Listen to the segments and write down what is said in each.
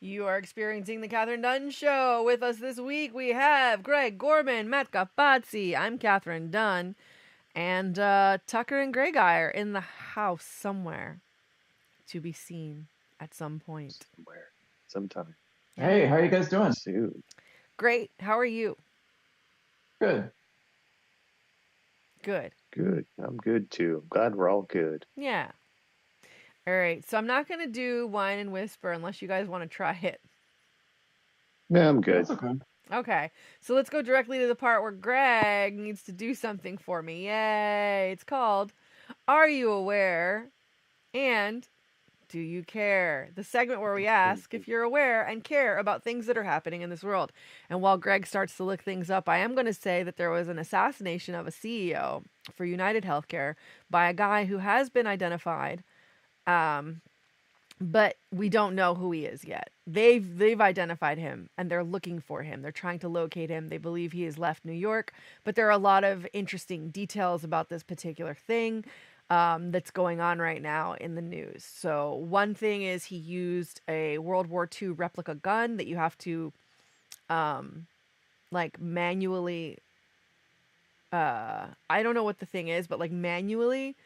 You are experiencing the Kathryn Dunn Show. With us this week, we have Greg Gorman, Matt Capazzi. I'm Kathryn Dunn. And Tucker and Greg are in the house somewhere to be seen at some point. Somewhere, sometime. Yeah. Hey, how are you guys doing? Soon. Great. How are you? Good. Good. Good. I'm good too. I'm glad we're all good. Yeah. All right. So I'm not going to do Whine and Whisper unless you guys want to try it. Yeah, I'm good. That's okay. Okay, so let's go directly to the part where Greg needs to do something for me. Yay! It's called Are You Aware? And Do You Care? The segment where we ask if you're aware and care about things that are happening in this world. And while Greg starts to look things up, I am going to say that there was an assassination of a CEO for United Healthcare by a guy who has been identified. But we don't know who he is yet. They've identified him and they're looking for him. They're trying to locate him. They believe he has left New York, but there are a lot of interesting details about this particular thing that's going on right now in the news. So one thing is he used a World War II replica gun that you have to like manually I don't know what the thing is, but like manually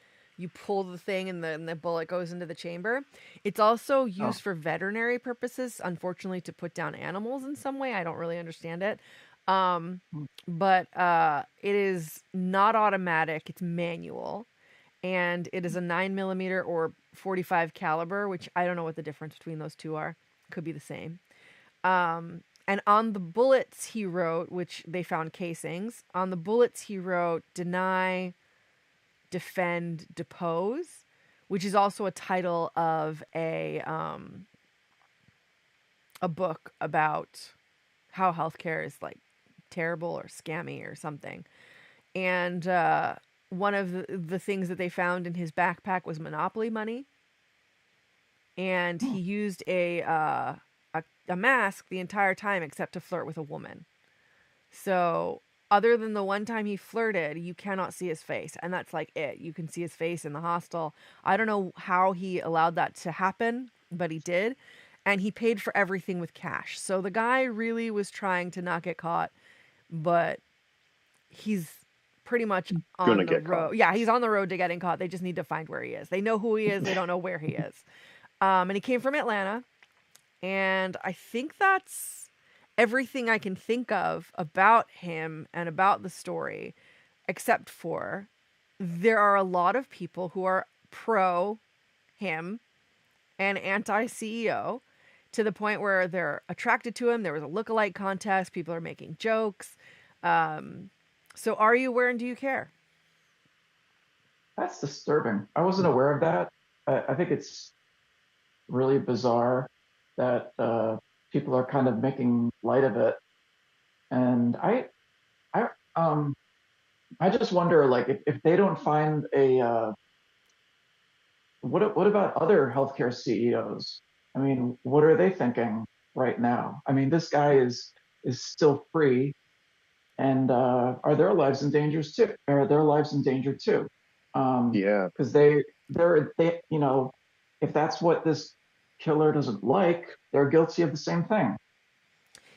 you pull the thing and the bullet goes into the chamber. It's also used for veterinary purposes, unfortunately, to put down animals in some way. I don't really understand it. But it is not automatic. It's manual. And it is a 9mm or 45 caliber, which I don't know what the difference between those two are. Could be the same. And on the bullets he wrote, which they found casings, on the bullets he wrote, deny, defend, depose, which is also a title of a book about how healthcare is like terrible or scammy or something. And one of the things that they found in his backpack was Monopoly money. And he used a mask the entire time except to flirt with a woman. So other than the one time he flirted, you cannot see his face. And that's like it. You can see his face in the hostel. I don't know how he allowed that to happen, but he did. And he paid for everything with cash. So the guy really was trying to not get caught, but he's pretty much on the road. Yeah, he's on the road to getting caught. They just need to find where he is. They know who he is. They don't know where he is. And he came from Atlanta. And I think that's everything I can think of about him and about the story, except for there are a lot of people who are pro him and anti-CEO to the point where they're attracted to him. There was a lookalike contest. People are making jokes. So are you aware and do you care? That's disturbing. I wasn't aware of that. I think it's really bizarre that people are kind of making light of it, and I just wonder, like, if they don't find a what about other healthcare CEOs? I mean, what are they thinking right now? I mean, this guy is still free, and are their lives in danger too? Yeah, because they if that's what this killer doesn't like, they're guilty of the same thing.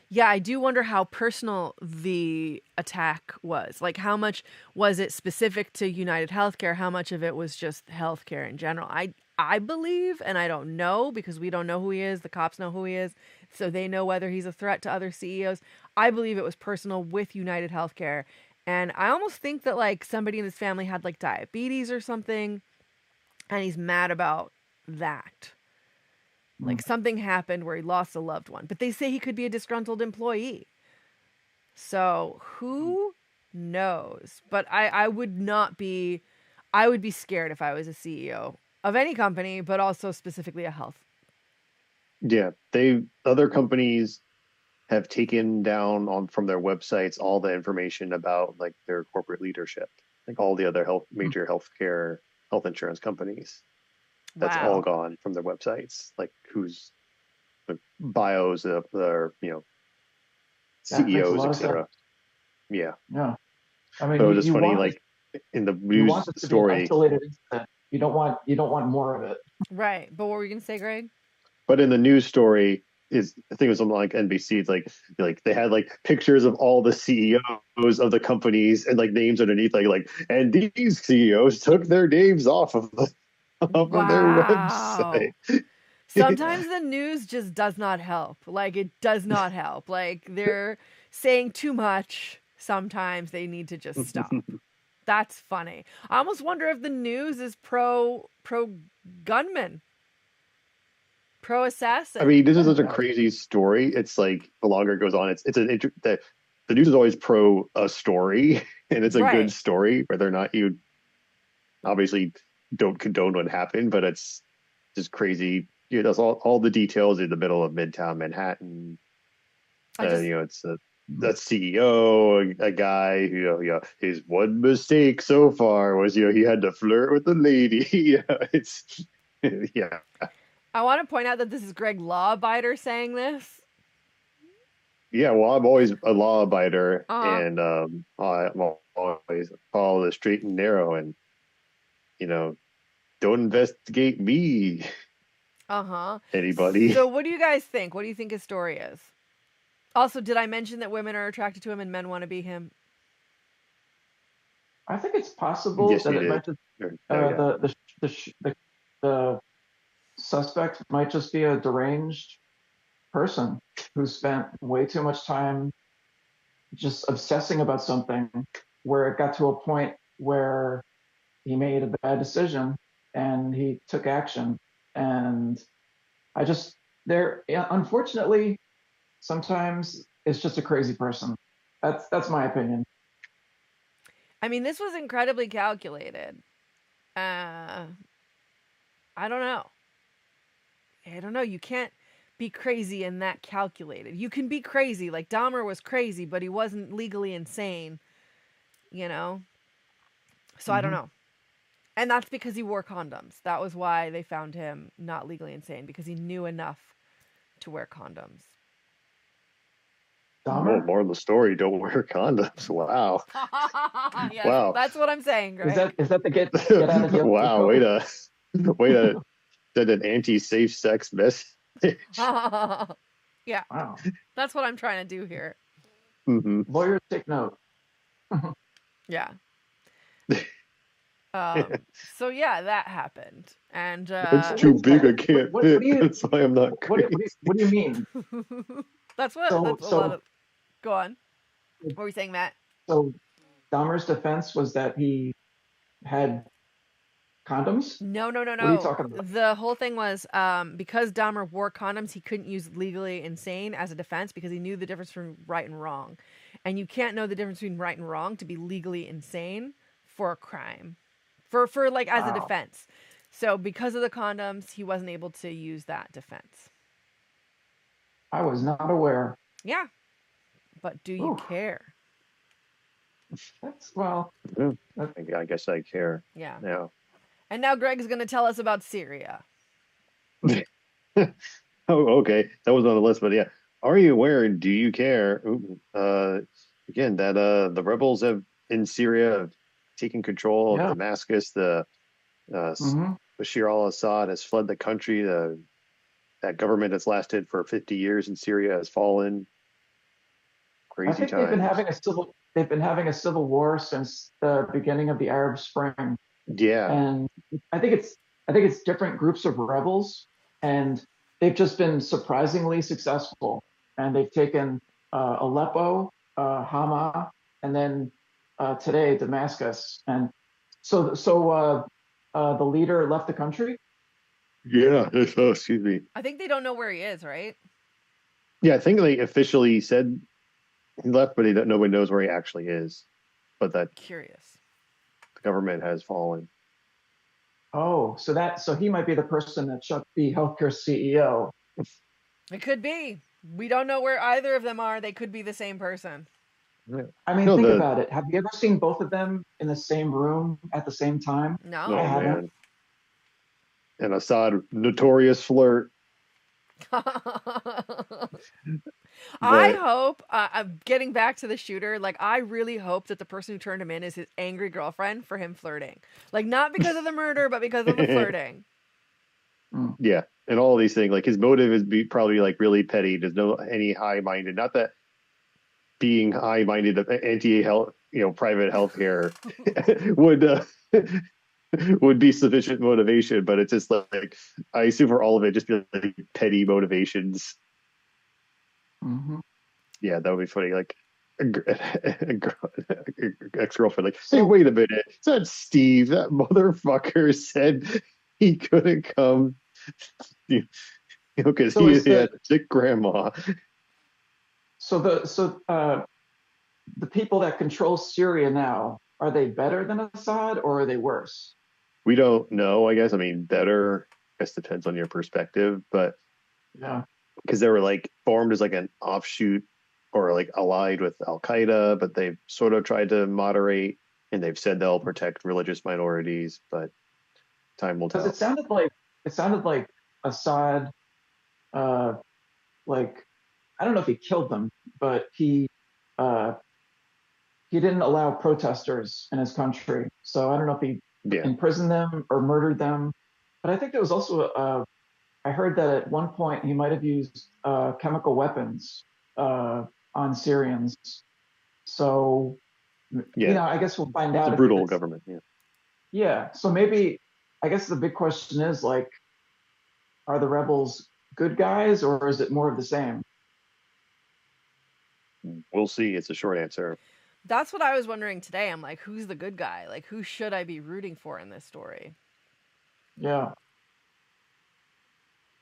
Yeah, I do wonder how personal the attack was. Like, how much was it specific to United Healthcare? How much of it was just healthcare in general? I believe, and I don't know because we don't know who he is. The cops know who he is, so they know whether he's a threat to other CEOs. I believe it was personal with United Healthcare. And I almost think that, like, somebody in his family had, like, diabetes or something, and he's mad about that. Like something happened where he lost a loved one, but they say he could be a disgruntled employee. So who knows? But I would be scared if I was a CEO of any company, but also specifically a health. Yeah, other companies have taken down from their websites all the information about like their corporate leadership, like all the other major healthcare health insurance companies. That's all gone from their websites, like who's the bios of their, CEOs, etc. Yeah. Yeah. I mean, so it's funny, like in the news story. You don't want more of it. Right. But what were you going to say, Greg? But in the news story, I think it was something like NBC. It's like they had like pictures of all the CEOs of the companies and like names underneath, and these CEOs took their names off of their website. Wow. Sometimes the news just does not help. Like, it does not help. Like, they're saying too much. Sometimes they need to just stop. That's funny. I almost wonder if the news is pro gunman, pro I assassin. mean, this is such a crazy story. It's like the longer it goes on, the news is always pro a story, and it's a good Right. story, whether or not you obviously don't condone what happened, but it's just crazy. That's all the details in the middle of Midtown Manhattan. It's that CEO, a guy who, his one mistake so far was, he had to flirt with the lady. It's, yeah. I want to point out that this is Greg Lawbiter saying this. Yeah, well, I'm always a law abider, Uh-huh. and I'm always follow the straight and narrow, and don't investigate me, Uh-huh. anybody. So what do you guys think? What do you think his story is? Also, did I mention that women are attracted to him and men want to be him? I think it's possible Yes, that you it did. might just Oh yeah. the suspect might just be a deranged person who spent way too much time just obsessing about something, where it got to a point where he made a bad decision and he took action. And I just unfortunately, sometimes it's just a crazy person. That's my opinion. I mean, this was incredibly calculated. I don't know. I don't know. You can't be crazy and that calculated. You can be crazy. Like Dahmer was crazy, but he wasn't legally insane, you know? So I don't Mm-hmm. know. And that's because he wore condoms. That was why they found him not legally insane, because he knew enough to wear condoms. Well, Dahmer? more of the story. Don't wear condoms. Wow. Yes, Wow. that's what I'm saying, Greg. Is that the get out of jail free Wow. card? Way to send an anti-safe sex message. Yeah, Wow. that's what I'm trying to do here. Hmm. Lawyers take note. Yeah. So yeah, that happened. And It's So too wait a big. I second. can't fit. That's why I'm not What do crazy. what do you mean? that's So a lot so of go on. What were you saying, Matt? so Dahmer's defense was that he had condoms? No, no, no, What are you no. talking about? The whole thing was because Dahmer wore condoms, he couldn't use legally insane as a defense because he knew the difference between right and wrong. And you can't know the difference between right and wrong to be legally insane for a crime. For like as a Wow. defense. So because of the condoms, he wasn't able to use that defense. I was not aware. Yeah. But do you Oof. care? That's well. Yeah, That, I guess I care Yeah. now. And now Greg's going to tell us about Syria. Oh, okay. That was on the list, but yeah. Are you aware? Do you care? Again, that the rebels have in Syria have taken control of yeah. Damascus. The Hmm. Bashir al-Assad has fled the country. That government that's lasted for 50 years in Syria has fallen. I Crazy think they've been times. having a civil. They've been having a civil war since the beginning of the Arab Spring, Yeah, and I think it's I think it's different groups of rebels, and they've just been surprisingly successful. And they've taken Aleppo, Hama, and then today Damascus. And the leader left the country. yeah. Oh, excuse me. I think they don't know where he is, right? Yeah, I think they officially said he left, but nobody knows where he actually is. But that Curious. the government has fallen. Oh, so he might be the person that shut the healthcare CEO. It could be. We don't know where either of them are. They could be the same person. Yeah. I mean, No, think about it. Have you ever seen both of them in the same room at the same time? I No. oh haven't. man, and Assad, notorious flirt, I but hope, getting back to the shooter, like, I really hope that the person who turned him in is his angry girlfriend for him flirting. Like, not because of the murder, but because of the flirting. Mm. yeah, and all these things. Like his motive is probably like really petty. There's no any high-minded. Not that being high-minded, anti-health, private healthcare would would be sufficient motivation, but it's just like I assume for all of it, just be like petty motivations. Mm-hmm. Yeah, that would be funny. Like ex-girlfriend, like, hey, So wait a minute, is that Steve? That motherfucker said he couldn't come, because so is he the had a sick grandma. so the people that control Syria now, are they better than Assad or are they worse? We don't know, I guess. I mean, better, I guess depends on your perspective, but Yeah. because they were like formed as like an offshoot or like allied with Al Qaeda, but they've sort of tried to moderate and they've said they'll protect religious minorities, but time will Because tell. it sounded like Assad, uh, like I don't know if he killed them, but uh, he didn't allow protesters in his country. So I don't know if he Yeah, imprisoned them or murdered them. But I think there was also I heard that at one point he might have used chemical weapons on Syrians. So yeah. I guess we'll find It's a out if brutal it's government. Yeah. yeah. So maybe I guess the big question is like, are the rebels good guys or is it more of the same? We'll see. It's a short answer. That's what I was wondering today. I'm like, who's the good guy? Like, who should I be rooting for in this story? Yeah.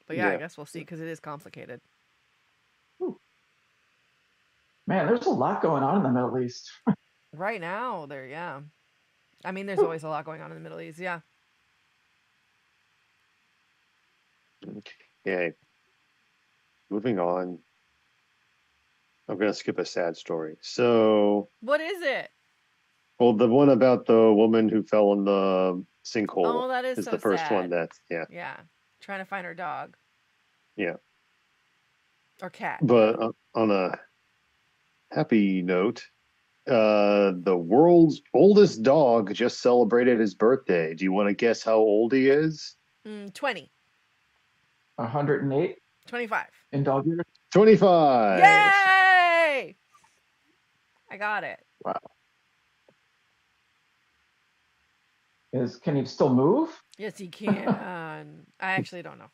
But yeah, I Yeah. guess we'll see because it is complicated. Ooh, man, there's a lot going on in the Middle East. Right now, yeah. I mean, there's Ooh, always a lot going on in the Middle East. Yeah. Okay. Moving on. I'm going to skip a sad story. So, What is it? well, the one about the woman who fell in the sinkhole Oh, that is is so the first one. sad. That's, yeah, Yeah. Trying to find her dog yeah. or cat. But on a happy note, the world's oldest dog just celebrated his birthday. Do you want to guess how old he is? 20. 108 25. in dog years. 25. Yay! I got it. Wow. Can he still move? Yes, he can. I actually don't know.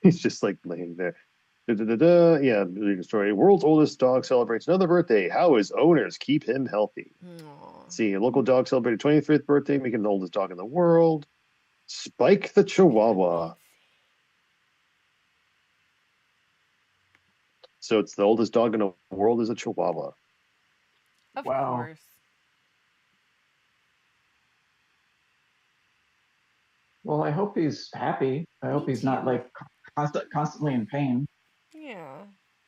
He's just like laying there. Da-da-da-da. Yeah, the story. World's oldest dog celebrates another birthday. How his owners keep him healthy. Aw. Let's see, a local dog celebrated 25th birthday, making him the oldest dog in the world. Spike the Chihuahua. So it's the oldest dog in the world is a Chihuahua. Of Wow. course. Well, I hope he's happy. I hope Me he's not too. like constantly in pain. Yeah.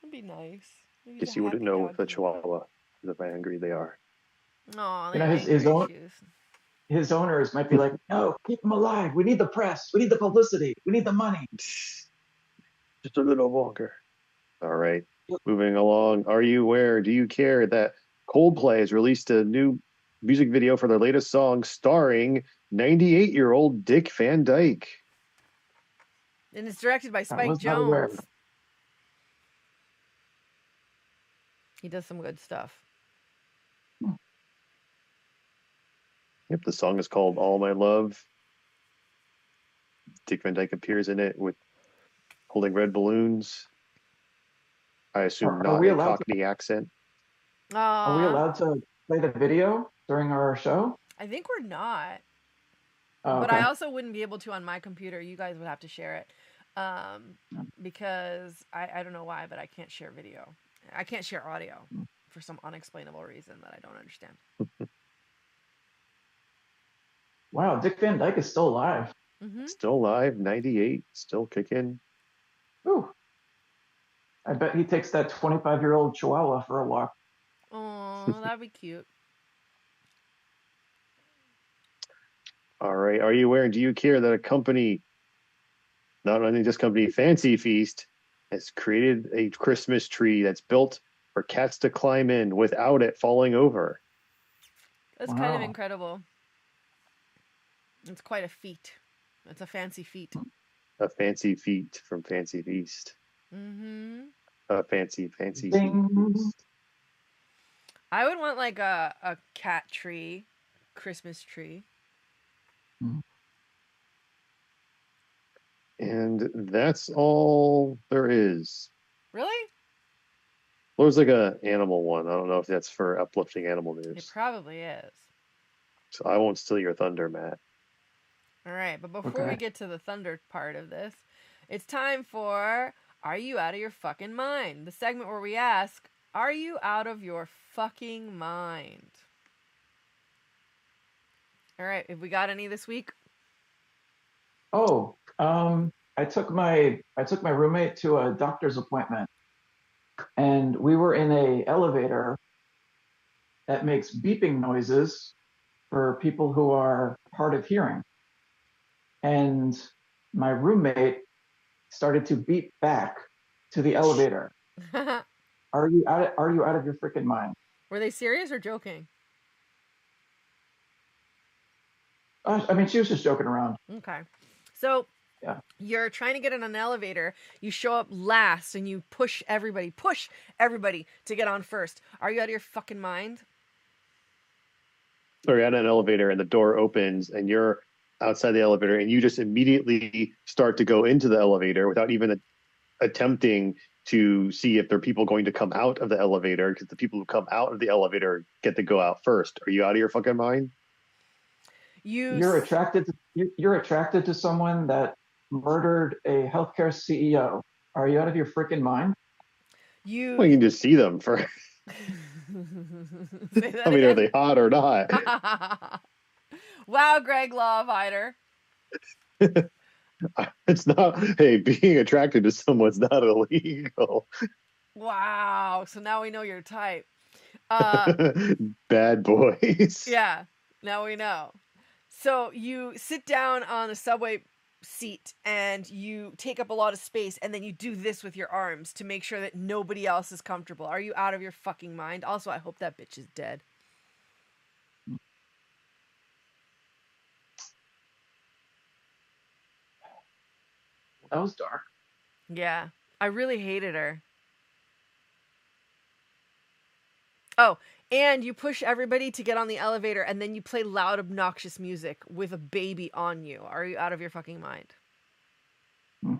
That'd be nice. Maybe he's a Guess you wouldn't happy know with the doggy. Chihuahua of how angry they are. Aw, You they know, have his anger own issues. his owners might be like, no, keep him alive. We need the press. We need the publicity. We need the money. Just a little longer. All right. Moving along. Are you aware? Do you care that Coldplay has released a new music video for their latest song starring 98-year-old Dick Van Dyke? And it's directed by I Spike was not aware. Jones. He does some good stuff. Yep, the song is called All My Love. Dick Van Dyke appears in it with holding red balloons. I assume Are not we a allowed to? Cockney accent. Are we Aw. allowed to play the video during our show? I think we're not. Oh, But I okay. also wouldn't be able to on my computer. You guys would have to share it. Because I don't know why, but I can't share video. I can't share audio for some unexplainable reason that I don't understand. Wow, Dick Van Dyke is still alive. Mm-hmm. Still alive, 98, still kicking. Ooh. I bet he takes that 25-year-old Chihuahua for a walk. Oh, that'd be cute. All right. Are you aware? Do you care that a company, not only this company, Fancy Feast, has created a Christmas tree that's built for cats to climb in without it falling over? That's kind of Wow. incredible. It's quite a feat. It's a fancy feat. A fancy feat from Fancy Feast. Mm-hmm. A fancy Ding. feast. I would want like a cat tree, Christmas tree. And that's all there is. Really? There's like a animal one. I don't know if that's for uplifting animal It news. probably is. So I won't steal your thunder, Matt. All right, but before we Okay. get to the thunder part of this, it's time for Are You Out of Your Fucking Mind? The segment where we ask, Are you out of your fucking mind? All right, have we got any this week? Oh, I took my roommate to a doctor's appointment, and we were in a elevator that makes beeping noises for people who are hard of hearing. And my roommate started to beep back to the elevator. Are you out of your freaking mind? Were they serious or joking? I mean, she was just joking around. Okay. So Yeah. you're trying to get in an elevator, you show up last and you push everybody to get on first. Are you out of your fucking mind? Or you're at an elevator and the door opens and you're outside the elevator and you just immediately start to go into the elevator without even attempting to see if there are people going to come out of the elevator, because the people who come out of the elevator get to go out first. Are you out of your fucking mind? You're attracted to someone that murdered a healthcare CEO. Are you out of your freaking mind? Well, you can just see them for. Say that I mean, are again? they hot or not? Wow, Greg Lawhider. It's not. Hey, being attracted to someone's not illegal. Wow. So now we know your type. Bad boys. Yeah, now we know. So you sit down on a subway seat and you take up a lot of space and then you do this with your arms to make sure that nobody else is comfortable. Are you out of your fucking mind? Also, I hope that bitch is dead. That was dark. Yeah, I really hated her. Oh, and you push everybody to get on the elevator and then you play loud, obnoxious music with a baby on you. Are you out of your fucking mind? Hmm.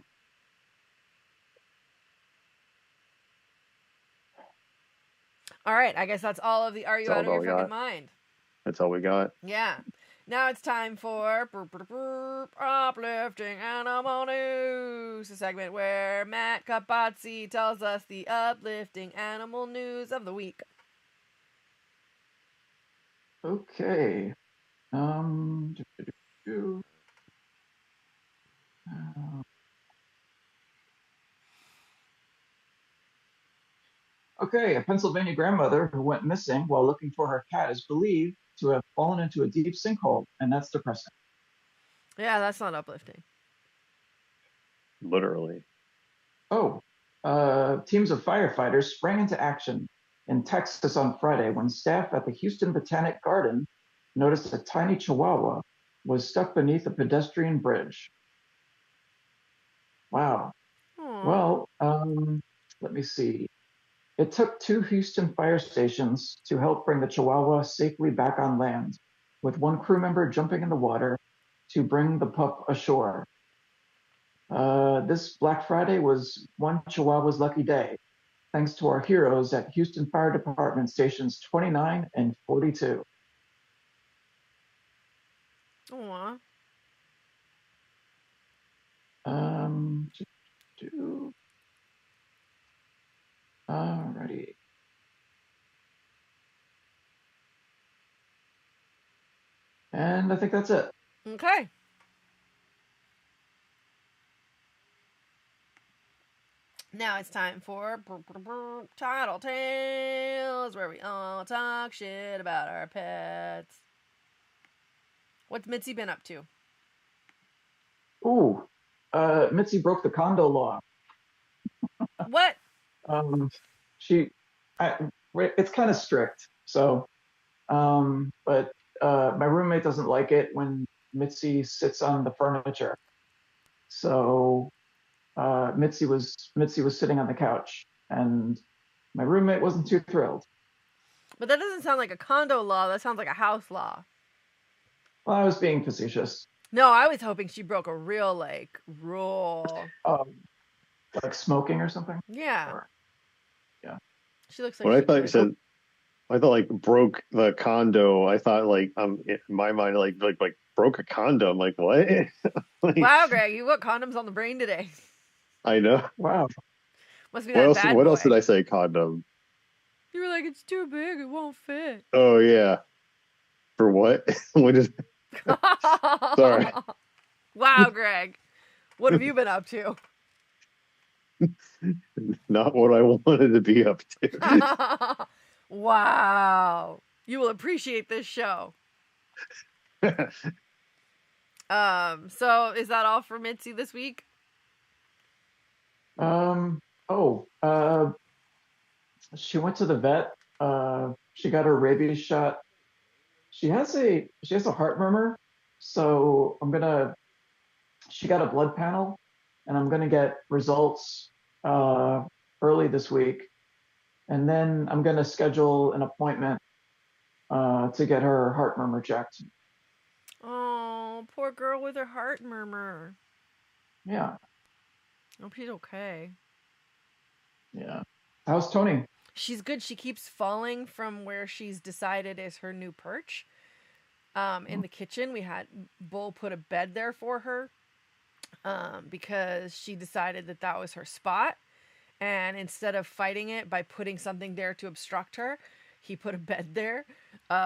All right, I guess that's all of the Are You That's Out of all Your we Fucking got. Mind? That's all we got. Yeah. Now it's time for Uplifting Animal News, a segment where Matt Capazzi tells us the uplifting animal news of the week. Okay. Um, uh, okay, a Pennsylvania grandmother who went missing while looking for her cat is believed to have fallen into a deep sinkhole, and that's depressing. Yeah, that's not uplifting. Literally. Oh, teams of firefighters sprang into action in Texas on Friday when staff at the Houston Botanic Garden noticed a tiny chihuahua was stuck beneath a pedestrian bridge. Wow. Aww. Well, let me see. It took 2 Houston fire stations to help bring the Chihuahua safely back on land, with one crew member jumping in the water to bring the pup ashore. This Black Friday was one Chihuahua's lucky day, thanks to our heroes at Houston Fire Department stations 29 and 42. Aww. Um, Alrighty. And I think that's it. Okay. Now it's time for Title Tales, where we all talk shit about our pets. What's Mitzi been up to? Ooh, Mitzi broke the condo law. What? Um, she, it's kind of strict. So, but my roommate doesn't like it when Mitzi sits on the furniture. So Mitzi was sitting on the couch, and my roommate wasn't too thrilled. But that doesn't sound like a condo law. That sounds like a house law. Well, I was being facetious. No, I was hoping she broke a real, like, rule. Like smoking or something. Yeah. Or, yeah. She looks like When I she thought you would. said, I thought like broke the condo. I thought like in my mind like broke a condom. Like what? Like, Wow, Greg, you got condoms on the brain today. I know. Wow. Must be What that else? bad What else boy. did I say? Condom. You were like, it's too big, it won't fit. Oh yeah. For what? What is? Sorry. Wow, Greg. What have you been up to? Not what I wanted to be up to. Wow. You will appreciate this show. So is that all for Mitzi this week? Oh, she went to the vet. She got her rabies shot. She has a heart murmur, so she got a blood panel, and I'm gonna get results early this week, and then I'm gonna schedule an appointment to get her heart murmur checked. Oh, poor girl with her heart murmur. Yeah, Hope she's okay. yeah. How's Tony? She's good. She keeps falling from where she's decided is her new perch. In the kitchen, we had Bull put a bed there for her because she decided that that was her spot. And instead of fighting it by putting something there to obstruct her, he put a bed there,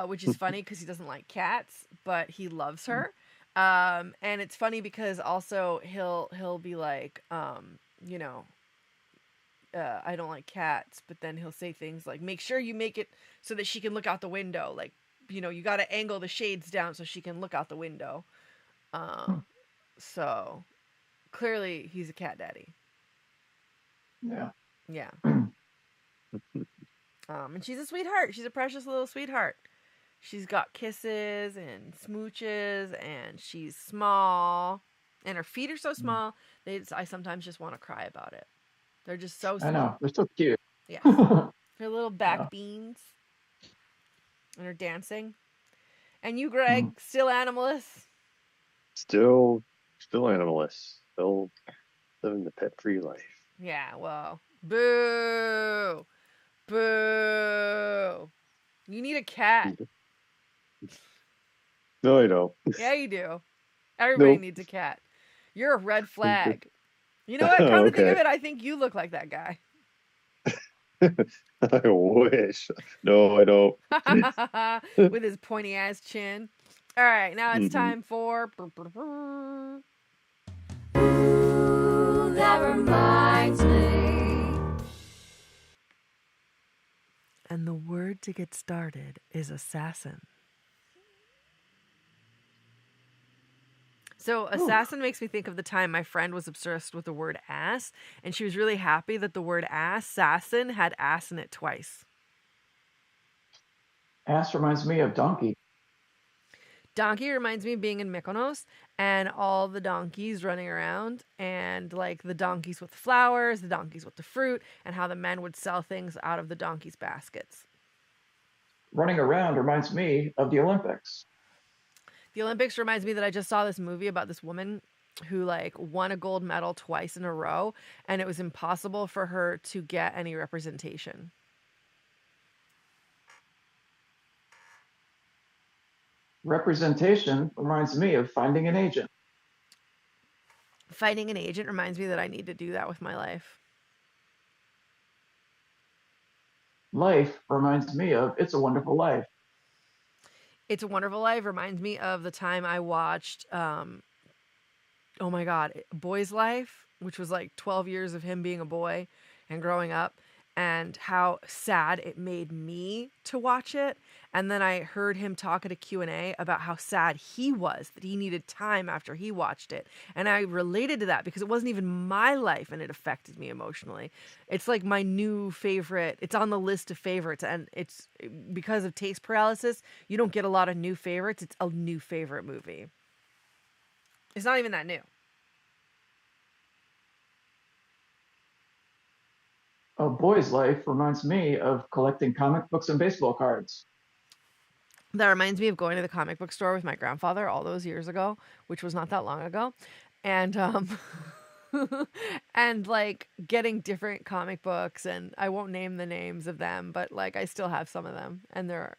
which is funny because he doesn't like cats, but he loves her. And it's funny because also he'll be like, you know, I don't like cats, but then he'll say things like, make sure you make it so that she can look out the window. Like, you know, you got to angle the shades down so she can look out the window. So clearly he's a cat daddy. Yeah. Yeah. And she's a sweetheart. She's a precious little sweetheart. She's got kisses and smooches, and she's small, and her feet are so small. I sometimes just want to cry about it. They're just so small. I know, they're so cute. Yes. Her little back Yeah. beans, and her dancing. And you, Greg, still animalist? Still animalist. Still living the pet-free life. Yeah. Well, boo, boo. You need a cat. No, I don't. Yeah, you do. Everybody Nope. needs a cat. You're a red flag. You know what? Come to think of Okay. it, I think you look like that guy. I wish. No, I don't. With his pointy ass chin. All right, now it's time for. Ooh, that reminds me. And the word to get started is assassin. So assassin makes me think of the time my friend was obsessed with the word ass, and she was really happy that the word assassin had ass in it twice. Ass reminds me of donkey. Donkey reminds me of being in Mykonos and all the donkeys running around, and like the donkeys with the flowers, the donkeys with the fruit, and how the men would sell things out of the donkeys' baskets. Running around reminds me of the Olympics. The Olympics reminds me that I just saw this movie about this woman who like won a gold medal twice in a row, and it was impossible for her to get any representation. Representation reminds me of finding an agent. Finding an agent reminds me that I need to do that with my life. Life reminds me of It's a Wonderful Life. It's a Wonderful Life reminds me of the time I watched, oh my God, Boy's Life, which was like 12 years of him being a boy and growing up, and how sad it made me to watch it. And then I heard him talk at a Q&A about how sad he was, that he needed time after he watched it. And I related to that because it wasn't even my life and it affected me emotionally. It's like my new favorite. It's on the list of favorites, and it's because of taste paralysis. You don't get a lot of new favorites. It's a new favorite movie. It's not even that new. A boy's life reminds me of collecting comic books and baseball cards. That reminds me of going to the comic book store with my grandfather all those years ago, which was not that long ago. And and like getting different comic books, and I won't name the names of them, but like I still have some of them and they're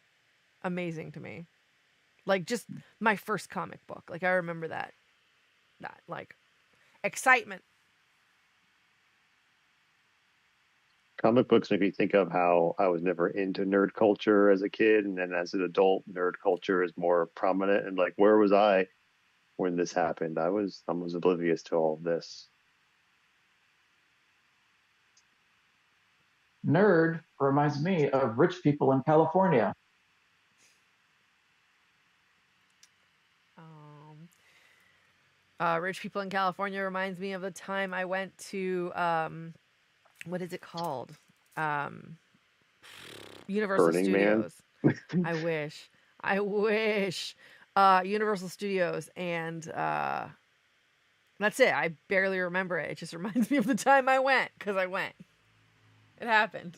amazing to me. Like just my first comic book. Like I remember that like excitement. Comic books make me think of how I was never into nerd culture as a kid, and then as an adult, nerd culture is more prominent. And like, where was I when this happened? I was oblivious to all of this. Nerd reminds me of rich people in California. Um Rich People in California reminds me of the time I went to what is it called? Um Universal Burning Man. Studios. I wish. I wish. Universal Studios, and that's it. I barely remember it. It just reminds me of the time I went because I went. It happened.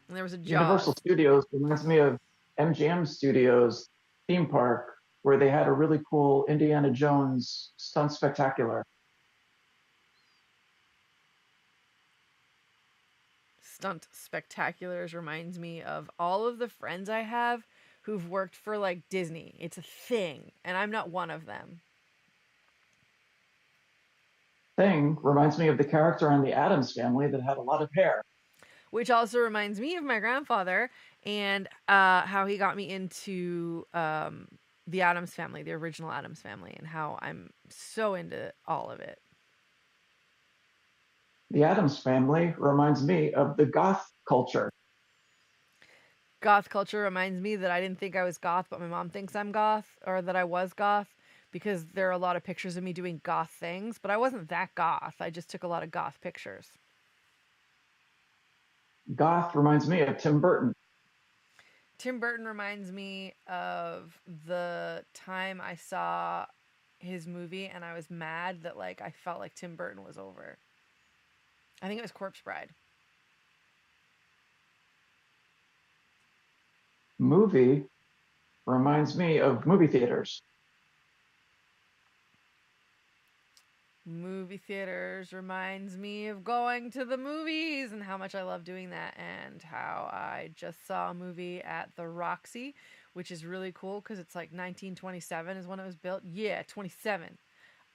And there was a Universal Jaws. Studios reminds me of MGM Studios theme park where they had a really cool Indiana Jones stunt spectacular. Stunt spectaculars reminds me of all of the friends I have who've worked for like Disney. It's a thing, and I'm not one of them. Thing reminds me of the character on the Addams Family that had a lot of hair. Which also reminds me of my grandfather and how he got me into the Addams Family, the original Addams Family, and how I'm so into all of it. The Addams Family reminds me of the goth culture. Goth culture reminds me that I didn't think I was goth, but my mom thinks I'm goth, or that I was goth, because there are a lot of pictures of me doing goth things, but I wasn't that goth. I just took a lot of goth pictures. Goth reminds me of Tim Burton. Tim Burton reminds me of the time I saw his movie and I was mad that like I felt like Tim Burton was over. I think it was Corpse Bride. Movie reminds me of movie theaters. Movie theaters reminds me of going to the movies and how much I love doing that, and how I just saw a movie at the Roxy, which is really cool because it's like 1927 is when it was built. Yeah, 27.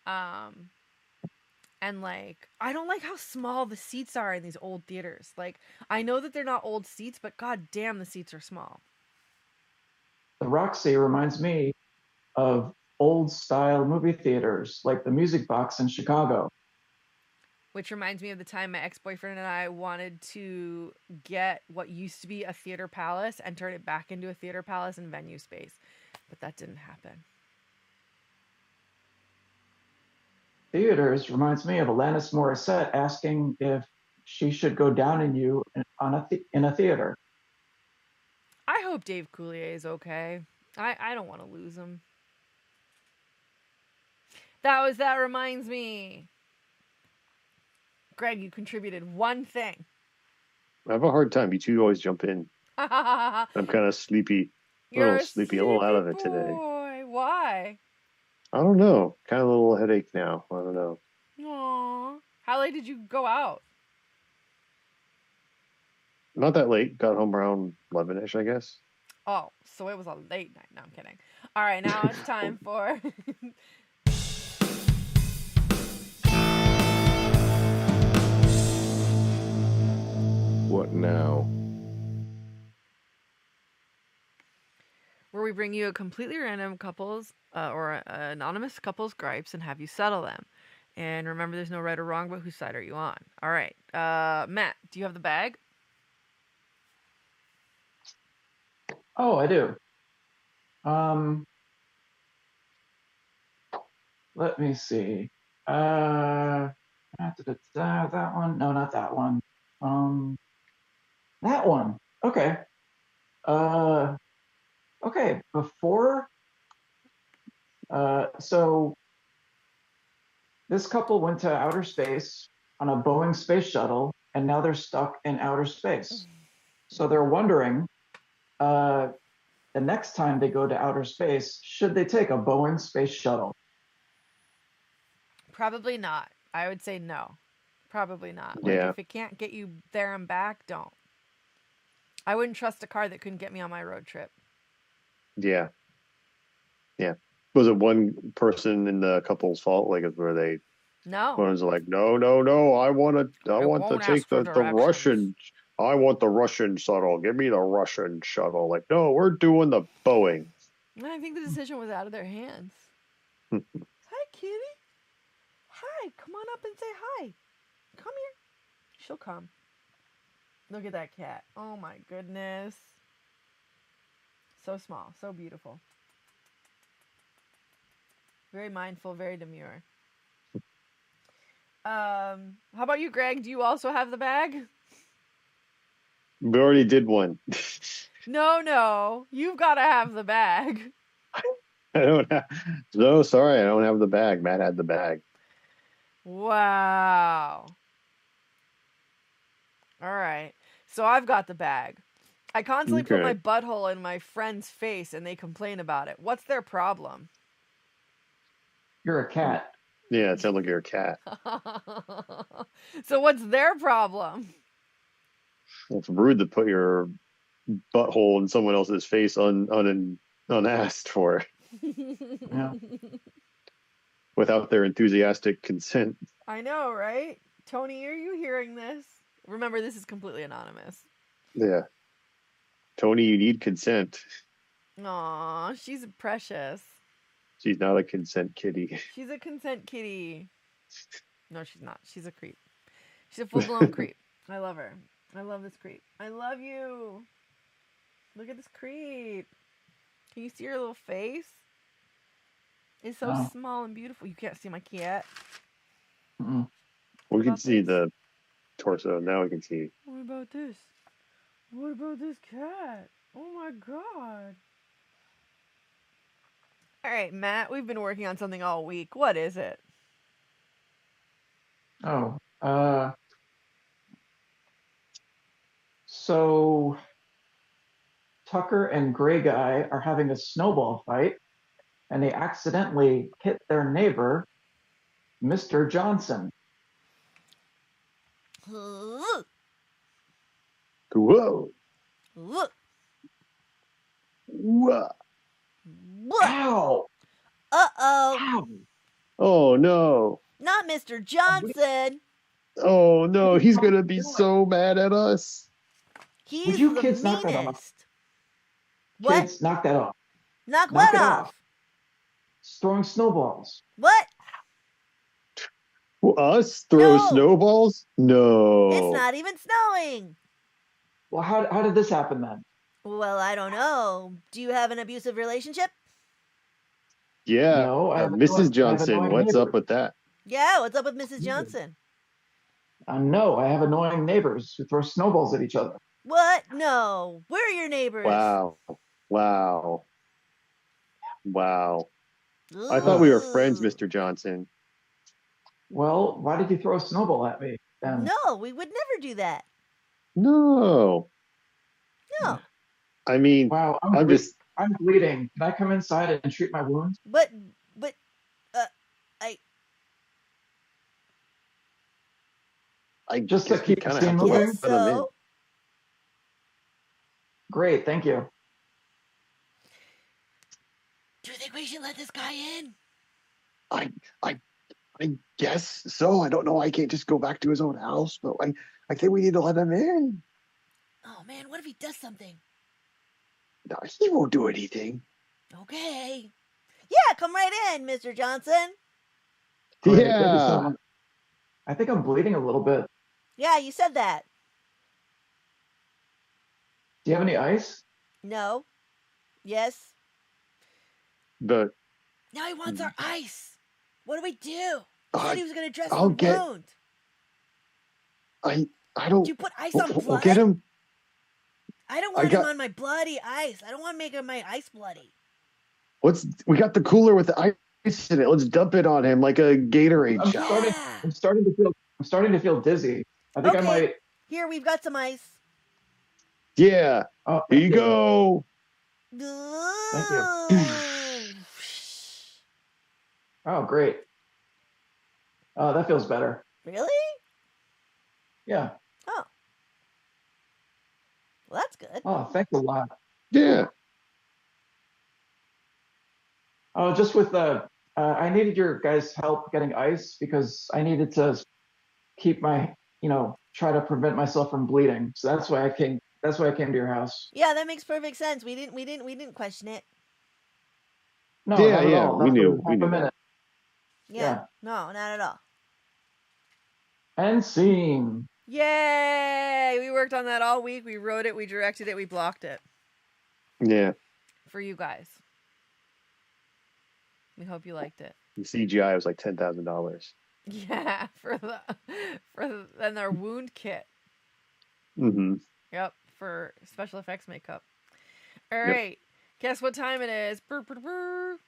And like I don't like how small the seats are in these old theaters. Like I know that they're not old seats, but god damn the seats are small. The Roxy reminds me of old style movie theaters like the Music Box in Chicago. Which reminds me of the time my ex-boyfriend and I wanted to get what used to be a theater palace and turn it back into a theater palace and venue space. But that didn't happen. Theaters reminds me of Alanis Morissette asking if she should go down in you in a theater. I hope Dave Coulier is okay. I don't want to lose him. That reminds me. Greg, you contributed one thing. I have a hard time. You two always jump in. I'm kind of sleepy. You're A little out of it boy. today. Why? I don't know. Kind of a little headache now. I don't know. Aww. How late did you go out? Not that late. Got home around 11ish, I guess. Oh, so it was a late night. No, I'm kidding. All right, now it's time for What now? where we bring you a completely random couples or anonymous couples gripes and have you settle them. And remember, there's no right or wrong, but whose side are you on? All right, Matt, do you have the bag? Oh, I do. Let me see. That one? No, not that one. That one. Okay. Okay. So this couple went to outer space on a Boeing space shuttle and now they're stuck in outer space. So they're wondering, the next time they go to outer space, should they take a Boeing space shuttle? Probably not. I would say no. Probably not. Like, Yeah. if it can't get you there and back, don't. I wouldn't trust a car that couldn't get me on my road trip. Yeah. Yeah. Was it one person in the couple's fault? Like, where they No. one's like, no, I want to won't take ask for the directions. Russian. I want the Russian shuttle. Give me the Russian shuttle. Like, no, we're doing the Boeing. I think the decision was out of their hands. Hi, kitty. Hi. Come on up and say hi. Come here. She'll come. Look at that cat. Oh my goodness. So small. So beautiful. Very mindful. Very demure. How about you, Greg? Do you also have the bag? We already did one. No. You've got to have the bag. I don't have. No, sorry, I don't have the bag. Matt had the bag. Wow. All right. So I've got the bag. I constantly put Okay. my butthole in my friend's face and they complain about it. What's their problem? You're a cat. Yeah, it sounds like you're a cat. So what's their problem? It's rude to put your butthole in someone else's face unasked for Yeah. without their enthusiastic consent. I know, right? Tony, are you hearing this? Remember, this is completely anonymous. Yeah. Tony, you need consent. Aw, she's precious. She's not a consent kitty. She's a consent kitty. No, she's not. She's a creep. She's a full-blown creep. I love her. I love this creep. I love you. Look at this creep. Can you see her little face? It's so Oh. small and beautiful. You can't see my cat. Mm-mm. We can about see this? the torso. Now we can see. What about this? What about this cat? Oh my god. All right, Matt, we've been working on something all week. What is it? Oh, so Tucker and Gray Guy are having a snowball fight, and they accidentally hit their neighbor, Mr. Johnson. Look. Whoa! Look. Whoa! Ow! Uh-oh. Ow! Oh no! Not Mr. Johnson. Oh no! He's gonna be so mad at us. He's Would you the kids knock that off? meanest. What? Kids, knock that off. Knock knock what it off? off. It's throwing snowballs. What? Us throw No. snowballs? No. It's not even snowing. Well, how did this happen then? Well, I don't know. Do you have an abusive relationship? Yeah. No, I have Mrs. annoying Johnson, what's up neighbors. with that? Yeah, what's up with Mrs. Johnson? No, I have annoying neighbors who throw snowballs at each other. What? No. Where are your neighbors? Wow. Wow. Wow. I thought we were friends, Ooh. Mr. Johnson. Well, why did you throw a snowball at me then? No, we would never do that. No. No. I mean, Wow, I'm just I'm bleeding. Can I come inside and treat my wound? But, I Just to guess we keep the kind of scene have to moving? guess let them in. so. Great, thank you. Do you think we should let this guy in? I guess so. I don't know. I can't just go back to his own house, but I think we need to let him in. Oh man, what if he does something? No, he won't do anything. Okay. Yeah, come right in, Mr. Johnson. Great, thank you so Yeah. much. I think I'm bleeding a little bit. Yeah, you said that. Do you have any ice? No. Yes. The Now he wants our ice. What do we do? He I- said he was going to dress I'll the get- wound. I don't. Do you put ice We'll, on we'll blood? get him. I don't I want him got- on my bloody ice. I don't want to make my ice bloody. We got the cooler with the ice in it. Let's dump it on him like a Gatorade I'm shot. starting- Yeah. I'm starting to feel dizzy. I think I Okay. might Here, we've got some ice. Yeah. Oh, Here thank you go. Thank you. Oh, great. Oh, that feels better. Really? Yeah. Oh. Well, that's good. Oh, thank you a lot. Yeah. Oh, just with I needed your guys' help getting ice because I needed to keep my, try to prevent myself from bleeding. So that's why I came. That's why I came to your house. Yeah, that makes perfect sense. We didn't question it. No, Yeah, not at yeah. all. We Not for knew. We half a knew that. minute. Yeah. Yeah. No, not at all. And scene. Yay! We worked on that all week. We wrote it, we directed it, we blocked it Yeah. for you guys. We hope you liked it. The CGI was like $10,000. Yeah, and their wound kit. Mm-hmm. Yep, for special effects makeup. All Yep. right, guess what time it is? Brr, brr, brr.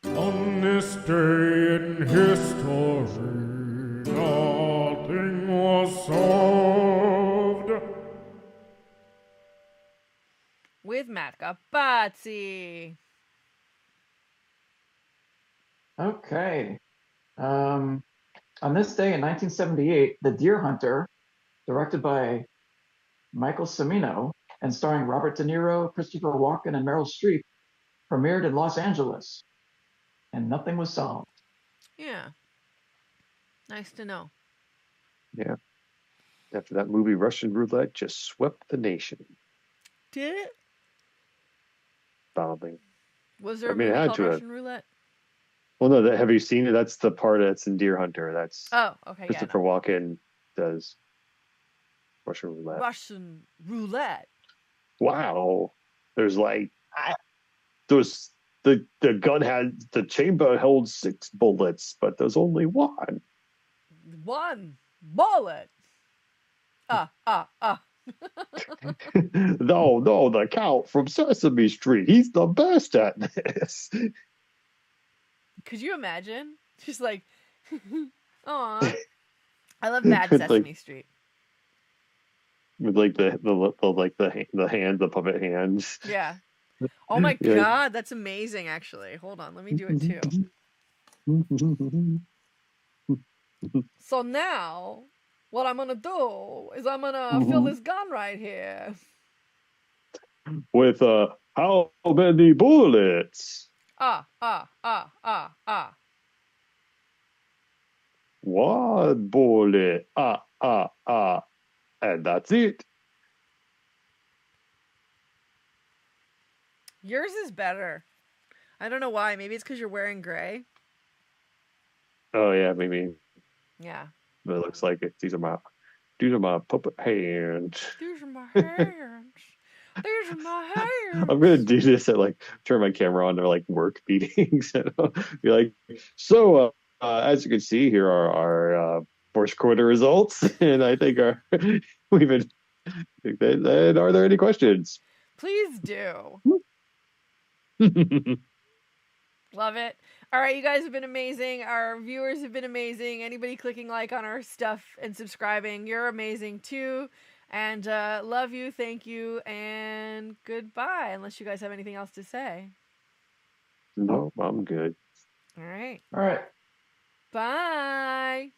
On this day in history, nothing was solved. With Matt Capazzi. Okay. On this day in 1978, The Deer Hunter, directed by Michael Cimino and starring Robert De Niro, Christopher Walken, and Meryl Streep, premiered in Los Angeles, and nothing was solved. Yeah. Nice to know. Yeah. After that movie, Russian Roulette just swept the nation. Did it? Bombing. Was there a it movie had called to have. Russian Roulette? Well, no, have you seen it? That's the part that's in Deer Hunter. That's Oh, okay, Christopher yeah. No. Walken does Russian Roulette. Russian Roulette. Wow. There's like there's the gun had the chamber held 6 bullets, but there's only one. One bullet. No, the Count from Sesame Street. He's the best at this. Could you imagine? Just like, aw. I love Bad With, Sesame Street. With like the hand, the puppet hands. Yeah. Oh my Yeah. God, that's amazing. Actually, hold on, let me do it too. So now, what I'm gonna do is I'm gonna fill this gun right here. With how many bullets? One bullet. And that's it. Yours is better. I don't know why. Maybe it's because you're wearing gray. Oh yeah, maybe. Yeah. But it looks like it. These are my puppet hands. These are my hands. These are my hands. I'm gonna do this at like turn my camera on to like work meetings and I'll be like, so as you can see, here are our first quarter results, and I think we've been. And are there any questions? Please do. Love it. All right, you guys have been amazing. Our viewers have been amazing. Anybody clicking like on our stuff and subscribing, you're amazing too. And love you, thank you, and goodbye. Unless you guys have anything else to say. No, I'm good. All right. All right. Bye.